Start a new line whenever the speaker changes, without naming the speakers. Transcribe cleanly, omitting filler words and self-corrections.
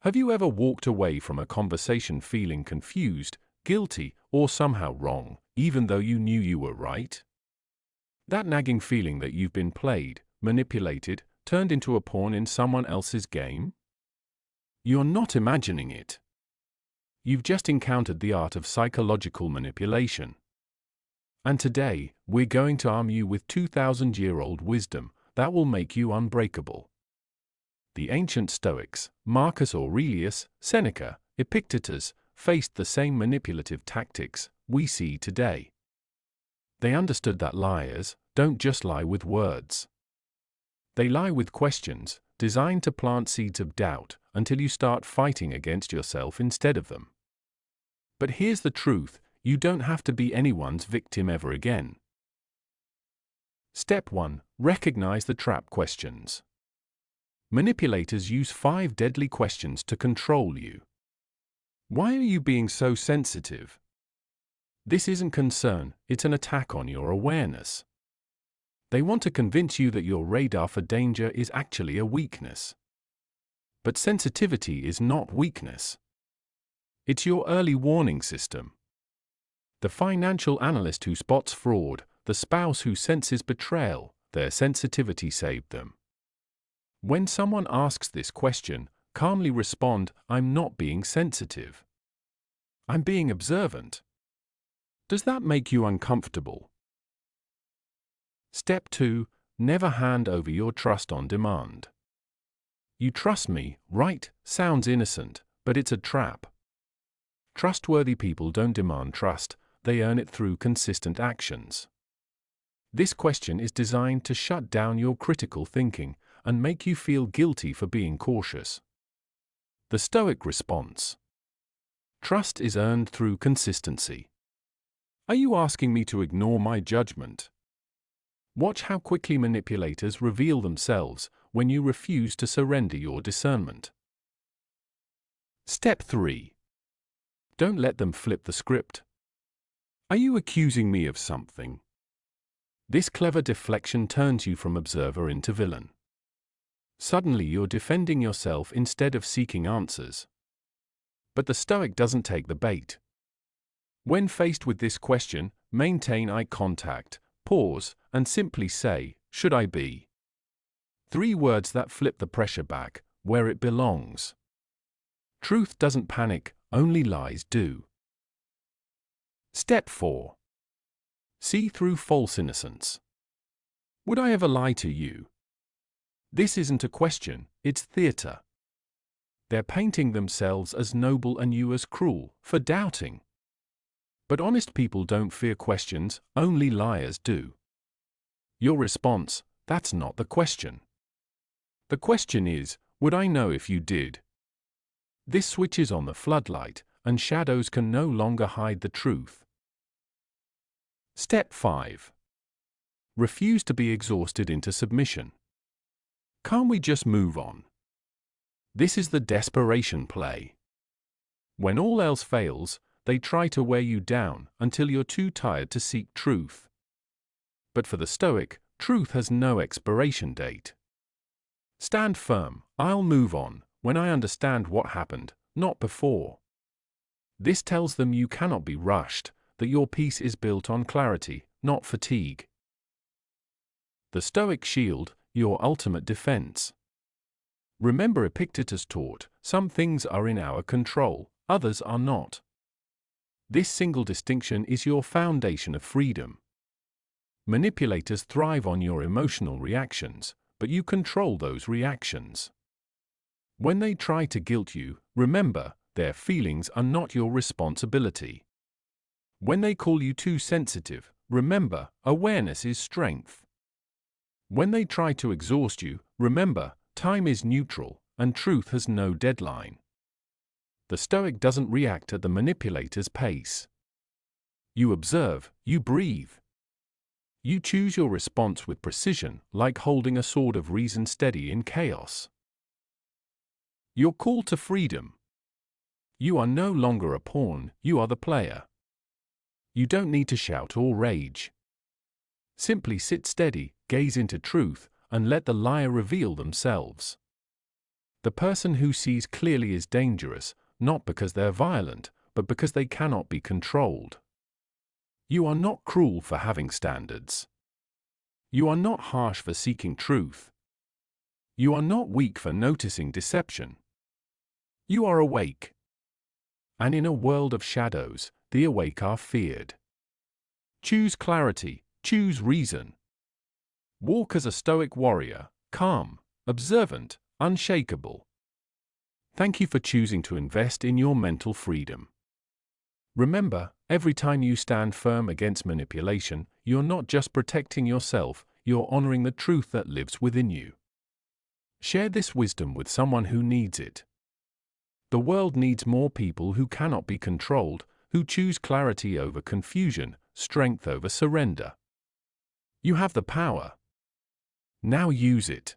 Have you ever walked away from a conversation feeling confused, guilty, or somehow wrong, even though you knew you were right? That nagging feeling that you've been played, manipulated, turned into a pawn in someone else's game? You're not imagining it. You've just encountered the art of psychological manipulation. And today, we're going to arm you with 2,000-year-old wisdom that will make you unbreakable. The ancient Stoics, Marcus Aurelius, Seneca, Epictetus, faced the same manipulative tactics we see today. They understood that liars don't just lie with words. They lie with questions, designed to plant seeds of doubt until you start fighting against yourself instead of them. But here's the truth: you don't have to be anyone's victim ever again. Step 1. Recognize the trap questions. Manipulators use 5 deadly questions to control you. Why are you being so sensitive? This isn't concern, it's an attack on your awareness. They want to convince you that your radar for danger is actually a weakness. But sensitivity is not weakness. It's your early warning system. The financial analyst who spots fraud, the spouse who senses betrayal, their sensitivity saved them. When someone asks this question, calmly respond, "I'm not being sensitive. I'm being observant." Does that make you uncomfortable? Step 2. Never hand over your trust on demand. "You trust me, right?" sounds innocent, but it's a trap. Trustworthy people don't demand trust, they earn it through consistent actions. This question is designed to shut down your critical thinking and make you feel guilty for being cautious. The Stoic response: trust is earned through consistency. Are you asking me to ignore my judgment? Watch how quickly manipulators reveal themselves when you refuse to surrender your discernment. Step 3. Don't let them flip the script. Are you accusing me of something? This clever deflection turns you from observer into villain. Suddenly you're defending yourself instead of seeking answers. But the Stoic doesn't take the bait. When faced with this question, maintain eye contact, pause, and simply say, "Should I be?" 3 words that flip the pressure back, where it belongs. Truth doesn't panic, only lies do. Step 4. See through false innocence. Would I ever lie to you? This isn't a question, it's theater. They're painting themselves as noble and you as cruel for doubting. But honest people don't fear questions, only liars do. Your response: that's not the question. The question is, would I know if you did? This switches on the floodlight, and shadows can no longer hide the truth. Step 5. Refuse to be exhausted into submission. Can't we just move on? This is the desperation play. When all else fails, they try to wear you down until you're too tired to seek truth. But for the Stoic, truth has no expiration date. Stand firm, "I'll move on," when I understand what happened, not before. This tells them you cannot be rushed, that your peace is built on clarity, not fatigue. The Stoic shield, your ultimate defense. Remember, Epictetus taught, some things are in our control, others are not. This single distinction is your foundation of freedom. Manipulators thrive on your emotional reactions, but you control those reactions. When they try to guilt you, remember, their feelings are not your responsibility. When they call you too sensitive, remember, awareness is strength. When they try to exhaust you, remember, time is neutral, and truth has no deadline. The Stoic doesn't react at the manipulator's pace. You observe, you breathe. You choose your response with precision, like holding a sword of reason steady in chaos. Your call to freedom. You are no longer a pawn, you are the player. You don't need to shout or rage. Simply sit steady, gaze into truth, and let the liar reveal themselves. The person who sees clearly is dangerous, not because they're violent, but because they cannot be controlled. You are not cruel for having standards. You are not harsh for seeking truth. You are not weak for noticing deception. You are awake. And in a world of shadows, the awake are feared. Choose clarity, choose reason. Walk as a stoic warrior, calm, observant, unshakable. Thank you for choosing to invest in your mental freedom. Remember, every time you stand firm against manipulation, you're not just protecting yourself, you're honoring the truth that lives within you. Share this wisdom with someone who needs it. The world needs more people who cannot be controlled, who choose clarity over confusion, strength over surrender. You have the power. Now use it.